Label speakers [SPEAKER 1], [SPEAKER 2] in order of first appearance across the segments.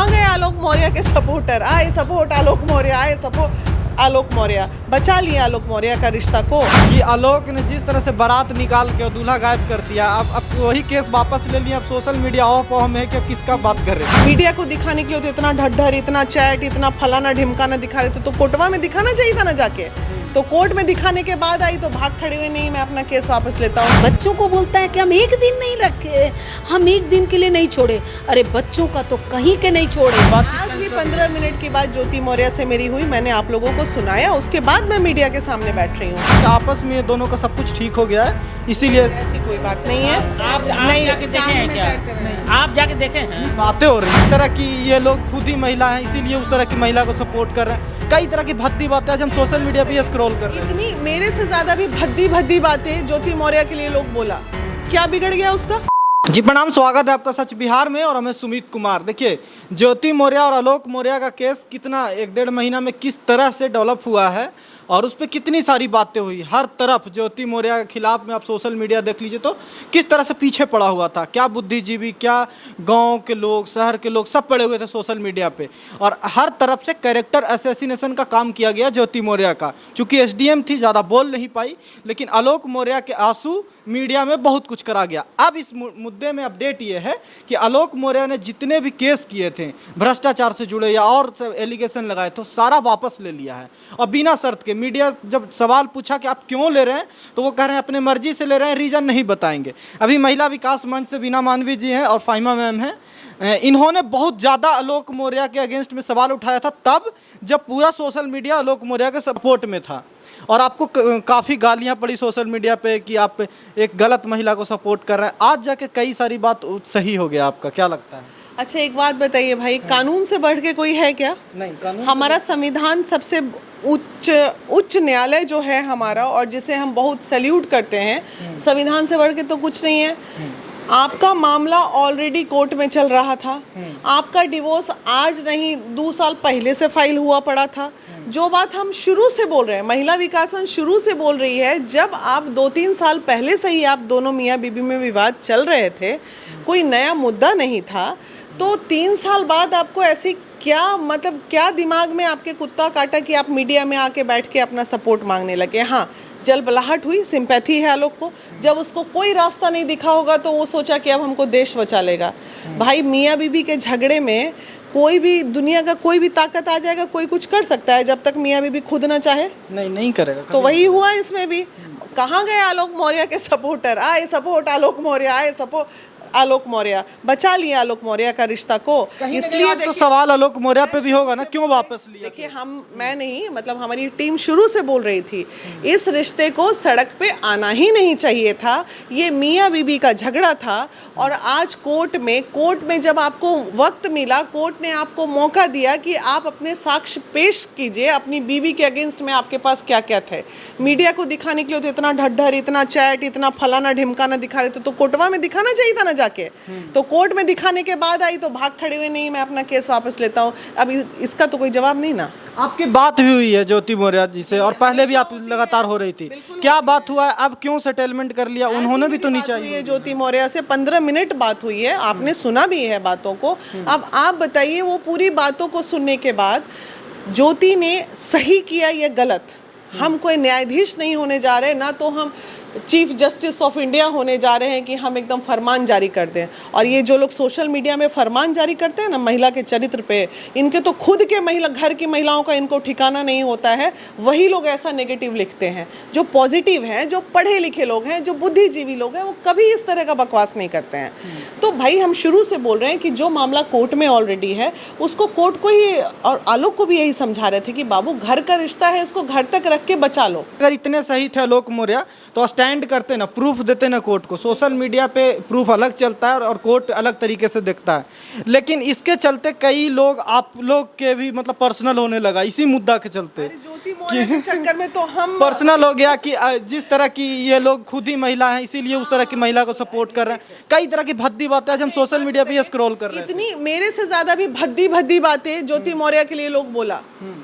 [SPEAKER 1] कहाँ गए आलोक मौर्य के सपोर्टर? आए सपोर्ट आलोक मौर्य, आए सपोर्ट आलोक मौर्य, बचा लिया आलोक मौर्य का रिश्ता को।
[SPEAKER 2] कि आलोक ने जिस तरह से बारात निकाल के और दूल्हा गायब कर दिया, अब वही केस वापस ले लिया। अब सोशल मीडिया ऑफ में है कि अब किसका बात कर रहे हैं।
[SPEAKER 1] मीडिया को दिखाने के लिए तो इतना ढड्ढर, इतना चैट, इतना फलाना ढिमकाना दिखा रहे थे, तो कोर्टवा में दिखाना चाहिए था ना जाके। तो कोर्ट में दिखाने के बाद आई तो भाग खड़े हुए, नहीं मैं अपना केस वापस लेता हूँ।
[SPEAKER 3] बच्चों को बोलता है कि हम एक दिन नहीं रखे, हम एक दिन के लिए नहीं छोड़े। अरे बच्चों का तो कहीं के नहीं छोड़े।
[SPEAKER 1] आज भी 15 मिनट की बात ज्योति मौर्य से मेरी हुई, मैंने आप लोगों को सुनाया, उसके बाद मैं मीडिया के सामने बैठ रही हूँ।
[SPEAKER 2] आपस में ये दोनों का सब कुछ ठीक हो गया है, इसीलिए
[SPEAKER 1] ऐसी कोई बात नहीं है।
[SPEAKER 4] आप
[SPEAKER 1] नहीं,
[SPEAKER 4] जाके देखे हैं क्या? आप जाके देखे हैं?
[SPEAKER 2] बातें हो रही हैं। इस तरह की ये लोग खुद ही महिला हैं, इसीलिए उस तरह की महिला को सपोर्ट कर रहे हैं। कई तरह की भद्दी बातें आज हम सोशल मीडिया पे स्क्रॉल कर रहे हैं।
[SPEAKER 1] इतनी मेरे से ज्यादा भी भद्दी बातें ज्योति मौर्य के लिए लोग बोला, क्या बिगड़ गया उसका?
[SPEAKER 2] जी प्रणाम, स्वागत है आपका सच बिहार में और हमें सुमित कुमार। देखिए, ज्योति मौर्य और आलोक मौर्य का केस कितना 1-1.5 महीना में किस तरह से डेवलप हुआ है और उस पर कितनी सारी बातें हुई। हर तरफ ज्योति मौर्य के खिलाफ में आप सोशल मीडिया देख लीजिए तो किस तरह से पीछे पड़ा हुआ था। क्या बुद्धिजीवी, क्या गांव के लोग, शहर के लोग सब पड़े हुए थे सोशल मीडिया पे। और हर तरफ से कैरेक्टर असैसिनेशन का काम किया गया ज्योति मौर्य का। चूँकि एसडीएम थी, ज़्यादा बोल नहीं पाई, लेकिन आलोक मौर्य के आंसू मीडिया में बहुत कुछ करा गया। अब इस मुद्दे में अपडेट ये है कि आलोक मौर्य ने जितने भी केस किए थे भ्रष्टाचार से जुड़े या और एलिगेशन लगाए तो सारा वापस ले लिया है। और बिना शर्त के मीडिया जब सवाल पूछा कि आप क्यों ले रहे हैं तो वो कह रहे हैं अपने मर्जी से ले रहे हैं, रीज़न नहीं बताएंगे। अभी महिला विकास मंच से बीना मानवी जी हैं और फाइमा मैम हैं। इन्होंने बहुत ज़्यादा आलोक मौर्य के अगेंस्ट में सवाल उठाया था तब जब पूरा सोशल मीडिया आलोक मौर्य के सपोर्ट में था। और आपको काफ़ी गालियां पड़ी सोशल मीडिया पे कि आप एक गलत महिला को सपोर्ट कर रहे हैं। आज जाके कई सारी बात सही हो गया, आपका क्या लगता है?
[SPEAKER 1] अच्छा एक बात बताइए भाई, कानून से बढ़ के कोई है क्या?
[SPEAKER 2] नहीं, कानून
[SPEAKER 1] हमारा संविधान सबसे उच्च न्यायालय जो है हमारा, और जिसे हम बहुत सैल्यूट करते हैं, संविधान से बढ़ के तो कुछ नहीं है। आपका मामला ऑलरेडी कोर्ट में चल रहा था। आपका डिवोर्स आज नहीं 2 साल पहले से फाइल हुआ पड़ा था। जो बात हम शुरू से बोल रहे हैं, महिला विकास मंच शुरू से बोल रही है, जब आप 2-3 साल पहले से ही आप दोनों मियाँ बीबी में विवाद चल रहे थे, कोई नया मुद्दा नहीं था, तो 3 साल बाद आपको ऐसी क्या मतलब क्या दिमाग में आपके कुत्ता काटा कि आप मीडिया में आके बैठ के अपना सपोर्ट मांगने लगे? हाँ, जलबलाहट हुई, सिंपैथी है आलोक को। जब उसको कोई रास्ता नहीं दिखा होगा तो वो सोचा कि अब हमको देश बचा लेगा। भाई मियाँ बीबी के झगड़े में कोई भी दुनिया का कोई भी ताकत आ जाएगा, कोई कुछ कर सकता है जब तक मियाँ बीबी खुद ना चाहे।
[SPEAKER 2] नहीं करेगा।
[SPEAKER 1] तो वही हुआ इसमें भी। कहाँ गए आलोक मौर्य के सपोर्टर? आए सपोर्ट आलोक मौर्य, आए सपोर्ट आलोक मौर्य, बचा लिया आलोक मौर्य का रिश्ता को। इसलिए
[SPEAKER 2] तो सवाल आलोक मौर्य पे भी होगा ना, क्यों वापस लिया?
[SPEAKER 1] देखिए, मैं नहीं, मतलब हमारी टीम शुरू से बोल रही थी इस रिश्ते को सड़क पे आना ही नहीं चाहिए था। ये मियाँ बीबी का झगड़ा था और आज कोर्ट में जब आपको वक्त मिला, कोर्ट ने आपको मौका दिया कि आप अपने साक्ष्य पेश कीजिए अपनी बीबी के अगेंस्ट में आपके पास क्या क्या थे। मीडिया को दिखाने के लिए तो इतना ढड्ढर, इतना चैट, इतना फलाना ढिमकाना दिखा रहे थे, तो कोर्टवा में दिखाना चाहिए था ना जाके। तो कोर्ट में दिखाने के बाद आई तो भाग खड़े हुए, नहीं मैं अपना केस वापस लेता हूँ। अब इसका तो कोई जवाब नहीं ना।
[SPEAKER 2] आपकी बात भी हुई है ज्योति मौर्य जी से और पहले भी आप लगातार हो रही थी, क्या बात हुआ है? अब क्यों सेटलमेंट कर लिया? उन्होंने भी तो नहीं चाहिए।
[SPEAKER 1] ज्योति मौर्य से 15 मिनट बात हुई है, आपने सुना भी है बातों को। अब आप बताइए, वो पूरी बातों को सुनने के बाद ज्योति ने सही किया या गलत? हम कोई न्यायाधीश नहीं होने जा रहे, ना तो हम चीफ जस्टिस ऑफ इंडिया होने जा रहे हैं कि हम एकदम फरमान जारी कर दें। और ये जो लोग सोशल मीडिया में फरमान जारी करते हैं ना महिला के चरित्र पे, इनके तो खुद के घर की महिलाओं का इनको ठिकाना नहीं होता है। वही लोग ऐसा नेगेटिव लिखते हैं। जो पॉजिटिव हैं, जो पढ़े लिखे लोग हैं, जो बुद्धिजीवी लोग हैं, वो कभी इस तरह का बकवास नहीं करते हैं। तो भाई हम शुरू से बोल रहे हैं कि जो मामला कोर्ट में ऑलरेडी है उसको कोर्ट को ही, और आलोक को भी यही समझा रहे थे कि बाबू घर का रिश्ता है, इसको घर तक रख के बचा लो।
[SPEAKER 2] अगर इतने सही थे आलोक मौर्य तो स्टैंड करते ना, प्रूफ देते ना कोर्ट को। सोशल मीडिया पे प्रूफ अलग चलता है और कोर्ट अलग तरीके से देखता है। लेकिन इसके चलते कई लोग, आप लोग के भी मतलब पर्सनल होने लगा इसी मुद्दा के चलते।
[SPEAKER 1] ज्योति मौर्य के चक्कर में तो हम
[SPEAKER 2] पर्सनल हो गया कि जिस तरह की ये लोग खुद ही महिला हैं, इसीलिए उस तरह की महिला को सपोर्ट कर रहे हैं। कई तरह की भद्दी बातें आज हम सोशल मीडिया पे स्क्रॉल कर रहे हैं।
[SPEAKER 1] इतनी मेरे से ज्यादा भी भद्दी बातें ज्योति मौर्य के लिए लोग बोला,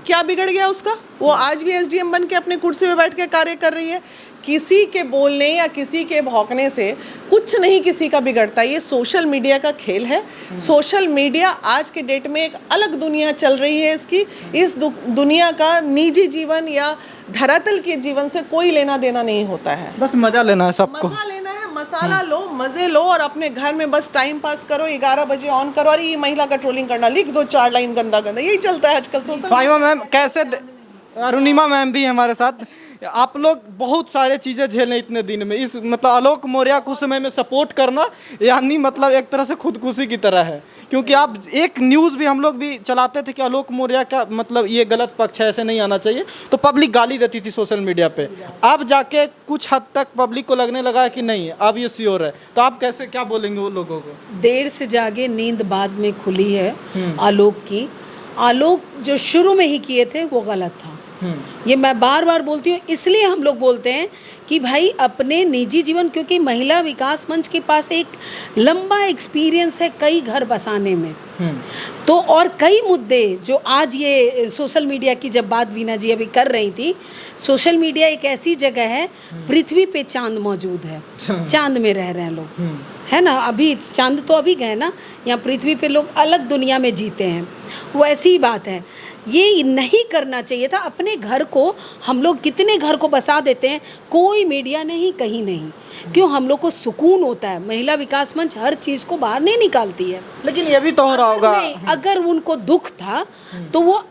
[SPEAKER 1] क्या बिगड़ गया उसका? वो आज भी एसडीएम बन के अपने कुर्सी पे बैठ के कार्य कर रही है। किसी के बोलने या किसी के भौंकने से कुछ नहीं किसी का बिगड़ता। ये सोशल मीडिया का खेल है। सोशल मीडिया आज के डेट में एक अलग दुनिया चल रही है इसकी। इस दुनिया का निजी जीवन या धरातल के जीवन से कोई लेना देना नहीं होता है।
[SPEAKER 2] बस मजा लेना है सबको।
[SPEAKER 1] मजा लेना है, मसाला लो, मजे लो और अपने घर में बस टाइम पास करो। 11 बजे ऑन करो और ये महिला का ट्रोलिंग करना, लिख दो 4 लाइन गंदा गंदा, यही चलता है आजकल सोशल।
[SPEAKER 2] फाहिमा मैम कैसे अरुणिमा मैम भी हमारे साथ। आप लोग बहुत सारे चीज़ें झेले इतने दिन में, इस मतलब आलोक मौर्य को उस समय में सपोर्ट करना यानी मतलब एक तरह से खुदकुशी की तरह है, क्योंकि आप एक न्यूज़ भी हम लोग भी चलाते थे कि आलोक मौर्य का मतलब ये गलत पक्ष है, ऐसे नहीं आना चाहिए, तो पब्लिक गाली देती थी सोशल मीडिया पे। अब जाके कुछ हद तक पब्लिक को लगने लगा है कि नहीं अब ये श्योर है, तो आप कैसे क्या बोलेंगे वो लोगों को?
[SPEAKER 3] देर से जागे नींद बाद में खुली है आलोक की। आलोक जो शुरू में ही किए थे वो गलत था। ये मैं बार बार बोलती हूँ, इसलिए हम लोग बोलते हैं कि भाई अपने निजी जीवन, क्योंकि महिला विकास मंच के पास एक लंबा एक्सपीरियंस है कई घर बसाने में, तो और कई मुद्दे जो आज ये सोशल मीडिया की जब बात वीना जी अभी कर रही थी, सोशल मीडिया एक ऐसी जगह है, पृथ्वी पे चांद मौजूद है, चांद में रह रहे हैं लोग, है ना। अभी चांद तो अभी गए ना, यहाँ पृथ्वी पे लोग अलग दुनिया में जीते हैं, वो ऐसी ही बात है। ये नहीं करना चाहिए था। अपने घर को हम लोग कितने घर को बसा देते हैं, कोई मीडिया नहीं, कहीं नहीं, क्यों? हम लोग को सुकून होता है। महिला विकास मंच हर चीज़ को बाहर नहीं निकालती है।
[SPEAKER 2] लेकिन ये भी तो हो रहा होगा,
[SPEAKER 3] अगर उनको दुख था तो वो,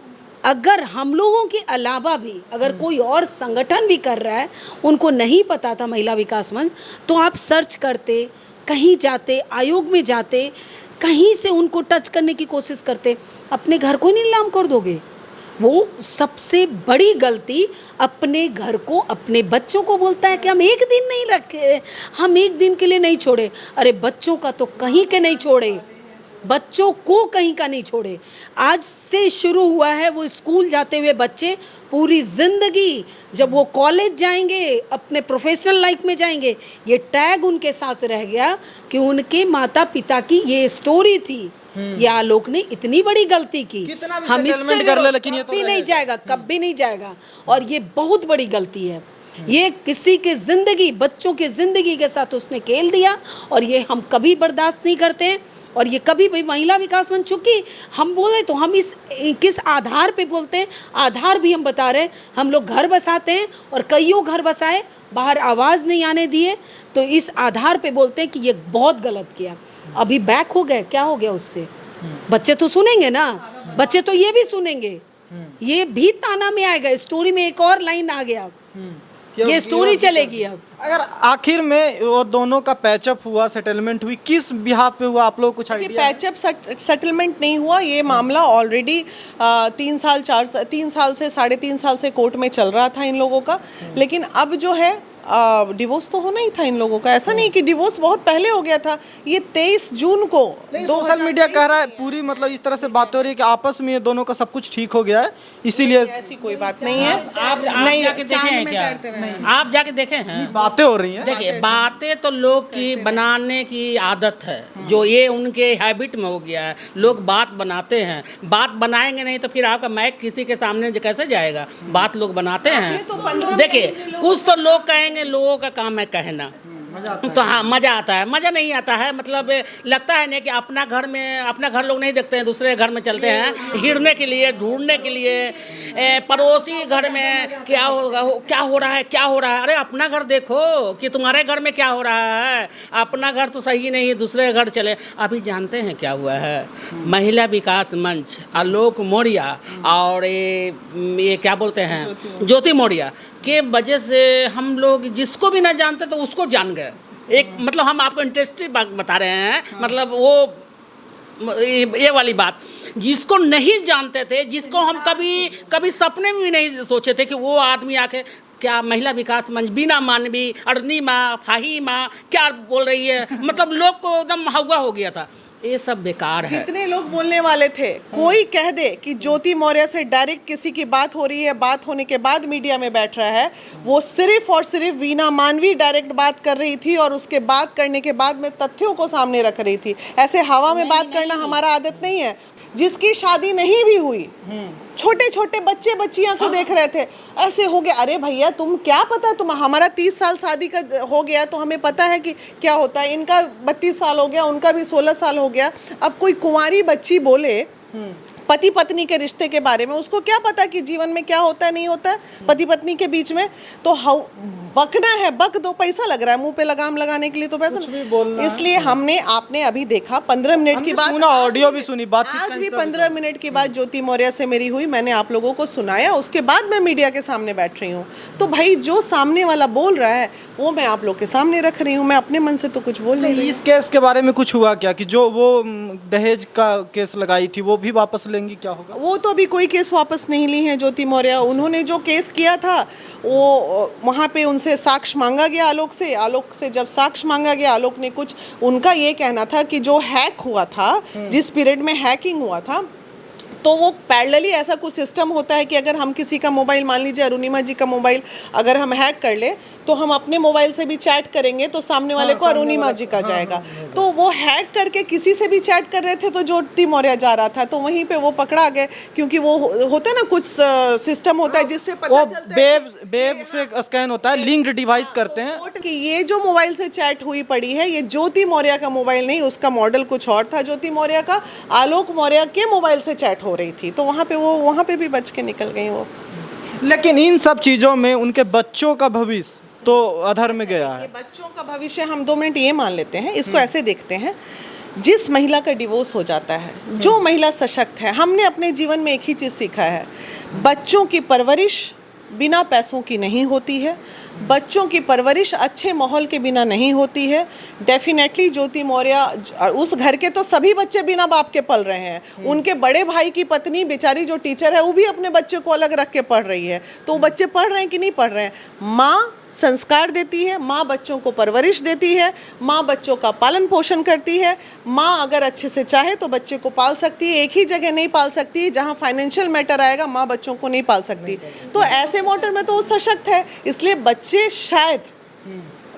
[SPEAKER 3] अगर हम लोगों के अलावा भी अगर कोई और संगठन भी कर रहा है, उनको नहीं पता था महिला विकास मंच, तो आप सर्च करते, कहीं जाते, आयोग में जाते, कहीं से उनको टच करने की कोशिश करते, अपने घर को नहीं नीलाम कर दोगे। वो सबसे बड़ी गलती अपने घर को, अपने बच्चों को बोलता है कि हम एक दिन नहीं रखे, हम एक दिन के लिए नहीं छोड़े। अरे बच्चों का तो कहीं के नहीं छोड़े, बच्चों को कहीं का नहीं छोड़े। आज से शुरू हुआ है, वो स्कूल जाते हुए बच्चे पूरी ज़िंदगी, जब वो कॉलेज जाएंगे, अपने प्रोफेशनल लाइफ में जाएंगे, ये टैग उनके साथ रह गया कि उनके माता पिता की ये स्टोरी थी। ये आलोक ने इतनी बड़ी गलती की, हम इससे
[SPEAKER 2] कर ले, लेकिन ये तो
[SPEAKER 3] कभी नहीं जाएगा, कभी नहीं जाएगा, और ये बहुत बड़ी गलती है। ये किसी के ज़िंदगी, बच्चों के ज़िंदगी के साथ उसने खेल दिया, और ये हम कभी बर्दाश्त नहीं करते हैं। और ये कभी भी महिला विकास मंच, चूँकि हम बोले तो हम इस किस आधार पे बोलते हैं, आधार भी हम बता रहे हैं। हम लोग घर बसाते हैं और कईयों घर बसाए, बाहर आवाज़ नहीं आने दिए, तो इस आधार पे बोलते हैं कि ये बहुत गलत किया। अभी बैक हो गए, क्या हो गया उससे? बच्चे तो सुनेंगे ना, बच्चे तो ये भी सुनेंगे, ये भी ताना में आएगा, स्टोरी में एक और लाइन आ गया, ये स्टोरी चलेगी। अब
[SPEAKER 2] अगर आखिर में वो दोनों का पैचअप हुआ, सेटलमेंट हुई, किस बिहाफ पे हुआ, आप लोग कुछ आइडिया?
[SPEAKER 1] पैचअप सेटलमेंट नहीं हुआ। ये मामला ऑलरेडी 3 साल से 3.5 साल से कोर्ट में चल रहा था इन लोगों का। लेकिन अब जो है डिवोर्स तो होना ही था इन लोगों का। ऐसा नहीं कि डिवोर्स बहुत पहले हो गया था। ये 23 जून को
[SPEAKER 2] सोशल मीडिया कह रहा है, पूरी मतलब इस तरह से बातें हो रही है कि आपस में ये दोनों का सब कुछ ठीक हो गया है, इसीलिए।
[SPEAKER 1] ऐसी कोई बात नहीं है।
[SPEAKER 4] आप जाके देखे हैं क्या? आप जाके देखे हैं?
[SPEAKER 2] बातें हो रही हैं।
[SPEAKER 4] देखिए, बातें तो लोग की बनाने की आदत है, जो ये उनके हैबिट में हो गया है। लोग बात बनाते हैं, बात बनाएंगे नहीं तो फिर आपका माइक किसी के सामने कैसे जाएगा? बात लोग बनाते हैं। देखिए, कुछ तो लोग कहेंगे, लोगों का काम है कहना, तो हाँ मज़ा आता है, मज़ा नहीं आता है मतलब लगता है नहीं कि अपना घर में, अपना घर लोग नहीं देखते हैं, दूसरे घर में चलते हैं हिरने के लिए, ढूंढने के लिए, पड़ोसी घर में क्या होगा, क्या हो रहा है, क्या हो रहा है। अरे अपना घर देखो कि तुम्हारे घर में क्या हो रहा है, अपना घर तो सही नहीं, दूसरे घर चले। अभी जानते हैं क्या हुआ है? महिला विकास मंच, आलोक मौर्य और ये क्या बोलते हैं, ज्योति मौर्य के वजह से हम लोग जिसको भी ना जानते तो उसको जान गए। एक मतलब हम आपको इंटरेस्टिंग बात बता रहे हैं, मतलब वो ये वाली बात, जिसको नहीं जानते थे, जिसको हम कभी सपने में भी नहीं सोचे थे कि वो आदमी आके क्या महिला विकास मंच, बीना मानवी, अरुणिमा, फाहिमा क्या बोल रही है, मतलब लोग को एकदम हवा हो गया था। ये सब बेकार है।
[SPEAKER 1] जितने लोग बोलने वाले थे, कोई कह दे कि ज्योति मौर्य से डायरेक्ट किसी की बात हो रही है, बात होने के बाद मीडिया में बैठ रहा है, वो सिर्फ और सिर्फ वीना मानवी डायरेक्ट बात कर रही थी और उसके बात करने के बाद में तथ्यों को सामने रख रही थी। ऐसे हवा में बात करना हमारा आदत नहीं है। जिसकी शादी नहीं भी हुई, छोटे छोटे बच्चे बच्चियां को देख रहे थे, ऐसे हो गया। अरे भैया तुम क्या पता, तुम हमारा 30 साल शादी का हो गया तो हमें पता है कि क्या होता है, इनका 32 साल हो गया, उनका भी 16 साल हो गया। अब कोई कुंवारी बच्ची बोले पति पत्नी के रिश्ते के बारे में, उसको क्या पता कि जीवन में क्या होता है नहीं होता है पति पत्नी के बीच में। तो बकना है बक दो, पैसा लग रहा है मुंह पे लगाम लगाने के लिए तो पैसा, इसलिए हमने आपने अभी देखा 15 मिनट की बात,
[SPEAKER 2] ऑडियो भी सुनी, बातचीत
[SPEAKER 1] आज भी 15 मिनट की बात ज्योति मौर्य से मेरी हुई, मैंने आप लोगों को सुनाया, उसके बाद मैं मीडिया के सामने बैठ रही हूँ। तो भाई जो सामने वाला बोल रहा है वो मैं आप लोग के सामने रख रही हूँ, मैं अपने मन से तो कुछ बोल नहीं रही।
[SPEAKER 2] इस केस के बारे में कुछ हुआ क्या कि जो वो दहेज का केस लगाई थी वो भी वापस लेंगी, क्या होगा?
[SPEAKER 1] वो तो अभी कोई केस वापस नहीं ली है ज्योति मौर्य। उन्होंने जो केस किया था वो वहाँ पे उनसे साक्ष्य मांगा गया आलोक से, आलोक से जब साक्ष्य मांगा गया, आलोक ने कुछ, उनका ये कहना था कि जो हैक हुआ था, जिस पीरियड में हैकिंग हुआ था, तो वो पैरेलली ऐसा कुछ सिस्टम होता है कि अगर हम किसी का मोबाइल, मान लीजिए अरुणिमा जी का मोबाइल अगर हम हैक कर ले तो हम अपने मोबाइल से भी चैट करेंगे तो सामने वाले को अरुणिमा जी का जाएगा। तो वो हैक करके किसी से भी चैट कर रहे थे तो ज्योति मौर्य जा रहा था, तो वहीं पे वो पकड़ा गए, क्योंकि वो होता है ना कुछ सिस्टम होता है जिससे पता चलता है
[SPEAKER 2] वेब से स्कैन होता है, लिंक्ड डिवाइस करते हैं
[SPEAKER 1] कि ये जो मोबाइल से चैट हुई पड़ी है ये ज्योति मौर्य का मोबाइल नहीं, उसका मॉडल कुछ और था ज्योति मौर्य का, आलोक मौर्य के मोबाइल से चैट हो रही थी। तो वहाँ पे भी बच के निकल गई वो।
[SPEAKER 2] लेकिन इन सब चीज़ों में उनके बच्चों का भविष्य तो अधर में गया है।
[SPEAKER 1] बच्चों का भविष्य हम 2 मिनट ये मान लेते हैं, इसको ऐसे देखते हैं, जिस महिला का डिवोर्स हो जाता है, जो महिला सशक्त है, हमने अपने जीवन में एक ही चीज़ सीखा है, बच्चों की परवरिश बिना पैसों की नहीं होती है, बच्चों की परवरिश अच्छे माहौल के बिना नहीं होती है। डेफिनेटली ज्योति मौर्य, उस घर के तो सभी बच्चे बिना बाप के पल रहे हैं, उनके बड़े भाई की पत्नी बेचारी जो टीचर है वो भी अपने बच्चे को अलग रख के पढ़ रही है, तो वो बच्चे पढ़ रहे हैं कि नहीं पढ़ रहे हैं। माँ संस्कार देती है, माँ बच्चों को परवरिश देती है, माँ बच्चों का पालन पोषण करती है, माँ अगर अच्छे से चाहे तो बच्चे को पाल सकती है, एक ही जगह नहीं पाल सकती, जहाँ फाइनेंशियल मैटर आएगा माँ बच्चों को नहीं पाल सकती। तो ऐसे मैटर में तो वो सशक्त है, इसलिए बच्चे शायद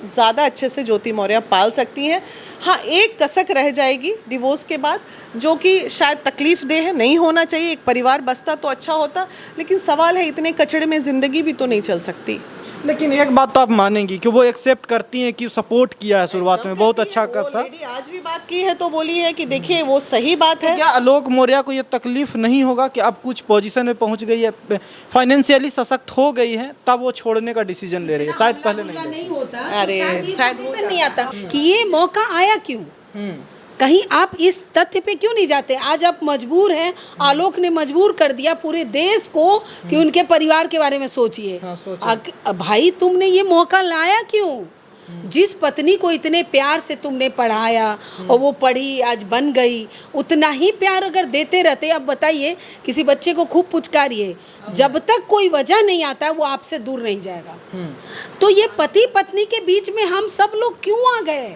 [SPEAKER 1] ज़्यादा अच्छे से ज्योति मौर्य पाल सकती हैं। हाँ, एक कसक रह जाएगी डिवोर्स के बाद जो कि शायद तकलीफ दे है, नहीं होना चाहिए, एक परिवार बसता तो अच्छा होता, लेकिन सवाल है इतने कचड़े में ज़िंदगी भी तो नहीं चल सकती।
[SPEAKER 2] लेकिन एक बात तो आप मानेंगी कि वो एक्सेप्ट करती हैं कि सपोर्ट किया है शुरुआत में, बहुत अच्छा कर
[SPEAKER 1] आज भी बात की है तो बोली है कि देखिए वो सही बात है।
[SPEAKER 2] क्या आलोक मौर्य को ये तकलीफ नहीं होगा कि अब कुछ पोजीशन में पहुंच गई है, फाइनेंशियली सशक्त हो गई है, तब वो छोड़ने का डिसीजन ले रही है? शायद पहले
[SPEAKER 3] नहीं होता,
[SPEAKER 1] अरे शायद
[SPEAKER 3] नहीं आता कि ये मौका आया क्यों, कहीं आप इस तथ्य पे क्यों नहीं जाते? आज आप मजबूर हैं, आलोक ने मजबूर कर दिया पूरे देश को कि उनके परिवार के बारे में सोचिए। भाई तुमने ये मौका लाया क्यों? जिस पत्नी को इतने प्यार से तुमने पढ़ाया और वो पढ़ी आज बन गई, उतना ही प्यार अगर देते रहते, अब बताइए किसी बच्चे को खूब पुचकारिए, जब तक कोई वजह नहीं आता वो आपसे दूर नहीं जाएगा। तो ये पति पत्नी के बीच में हम सब लोग क्यों आ गए?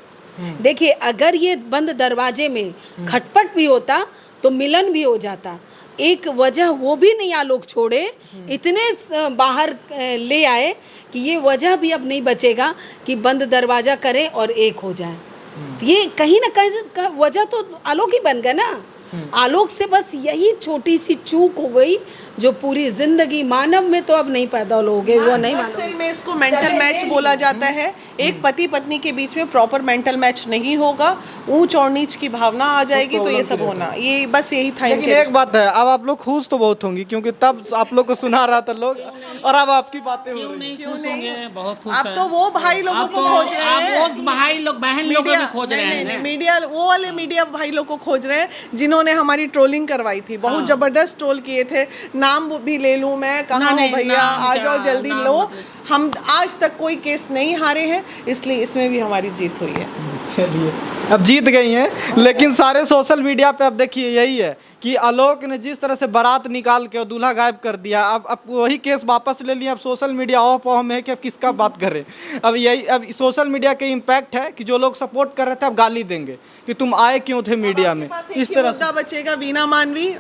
[SPEAKER 3] देखिए अगर ये बंद दरवाजे में खटपट भी होता तो मिलन भी हो जाता, एक वजह वो भी नहीं आलोक छोड़े, इतने बाहर ले आए कि ये वजह भी अब नहीं बचेगा कि बंद दरवाजा करें और एक हो जाए। ये कहीं ना कहीं वजह तो आलोक ही बन गया ना। आलोक से बस यही छोटी सी चूक हो गई जो पूरी जिंदगी, मानव में तो अब नहीं पैदा लोगे, वो नहीं
[SPEAKER 1] असल में इसको मेंटल मैच बोला जाता है। एक पति पत्नी के बीच में प्रॉपर मेंटल मैच नहीं होगा, ऊंच और नीच की भावना आ जाएगी, तो ये सब होना, ये बस यही था।
[SPEAKER 2] लेकिन एक बात है, अब आप लोग खुश तो बहुत होंगी क्योंकि तब आप लोग को सुना रहा था लोग, और अब आपकी बातें हो रही
[SPEAKER 4] नहीं, बहुत खुश
[SPEAKER 1] अब तो वो भाई लोगों को खोज रहे हैं,
[SPEAKER 4] वो भाई लोग बहन लोग भी खोज रहे हैं,
[SPEAKER 1] मीडिया, वो वाले मीडिया भाई लोग को खोज रहे हैं जिन्होंने हमारी ट्रोलिंग करवाई थी, बहुत जबरदस्त ट्रोल किए थे। नाम भी ले लूं मैं, कहाँ हो भैया, आ जाओ जल्दी लो। हम आज तक कोई केस नहीं हारे हैं, इसलिए इसमें भी हमारी जीत हुई है।
[SPEAKER 2] चलिए अब जीत गई हैं, लेकिन सारे सोशल मीडिया पे अब देखिए यही है कि आलोक ने जिस तरह से बारात निकाल के और दूल्हा गायब कर दिया, अब वही केस वापस ले लिया। अब सोशल मीडिया ऑफ में है कि अब किसका बात करें। अब यही, अब सोशल मीडिया के इम्पैक्ट है कि जो लोग सपोर्ट कर रहे थे अब गाली देंगे कि तुम आए क्यों थे मीडिया में। इस तरह
[SPEAKER 1] मुद्दा बचेगा वीना मानवी,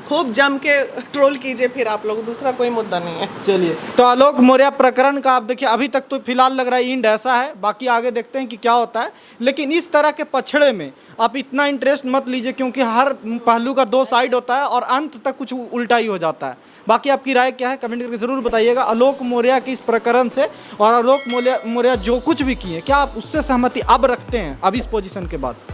[SPEAKER 1] खूब जम के ट्रोल कीजिए फिर आप लोग, दूसरा कोई मुद्दा नहीं है।
[SPEAKER 2] चलिए, तो आलोक मौर्य प्रकरण का आप देखिए अभी तक तो फिलहाल लग रहा है इंड ऐसा है, बाकी आगे देखते हैं कि क्या होता है। लेकिन इस तरह के पछड़े में आप इतना इंटरेस्ट मत लीजिए, क्योंकि हर पहलू का दो साइड होता है और अंत तक कुछ उल्टा ही हो जाता है। बाकी आपकी राय क्या है कमेंट करके ज़रूर बताइएगा आलोक मौर्य के इस प्रकरण से, और आलोक मौर्य जो कुछ भी किए क्या आप उससे सहमति अब रखते हैं अब इस पोजीशन के बाद?